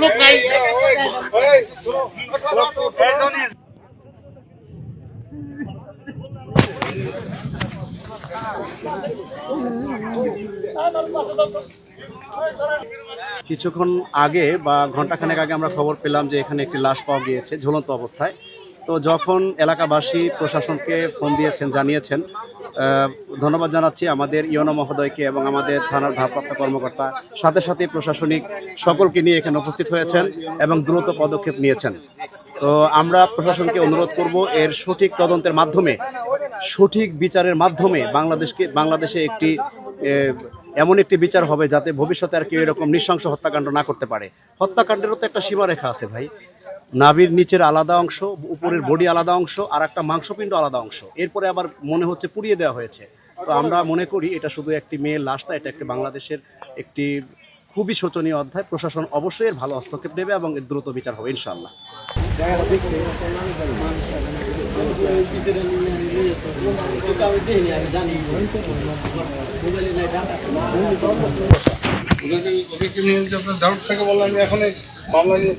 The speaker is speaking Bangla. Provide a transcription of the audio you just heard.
লোক নাই কিছুক্ষণ আগে বা ঘন্টাখানেক আগে আমরা খবর পেলাম যে এখানে একটি লাশ পাওয়া গিয়েছে ঝুলন্ত অবস্থায়। তো যখন এলাকাবাসী প্রশাসনকে ফোন দিয়েছেন, জানিয়েছেন, ধন্যবাদ জানাচ্ছি আমাদের ইওনো মহোদয়কে এবং আমাদের থানার ভারপ্রাপ্ত কর্মকর্তা সাথে সাথে প্রশাসনিক সকলকে নিয়ে এখানে উপস্থিত হয়েছেন এবং দ্রুত পদক্ষেপ নিয়েছেন। তো আমরা প্রশাসনকে অনুরোধ করব এর সঠিক তদন্তের মাধ্যমে, সঠিক বিচারের মাধ্যমে বাংলাদেশে একটি এমন একটি বিচার হবে যাতে ভবিষ্যতে আর কেউ এরকম নৃশংস হত্যাকাণ্ড না করতে পারে। হত্যাকাণ্ডেরও তো একটা সীমারেখা আছে ভাই। নাভির নিচের আলাদা অংশ, উপরের বডি আলাদা অংশ, আর একটা মাংসপিণ্ড আলাদা অংশ, এরপরে আবার মনে হচ্ছে পুড়িয়ে দেওয়া হয়েছে। তো আমরা মনে করি এটা শুধু একটি মেয়ের লাশ না, এটা একটি বাংলাদেশের একটি খুবই শোচনীয় অধ্যায়। প্রশাসন অবশ্যই এর ভালো হস্তক্ষেপ নেবে এবং এর দ্রুত বিচার হবে ইনশাআল্লাহ। ডাউট থেকে বললাম আমি এখন মামলা নিয়ে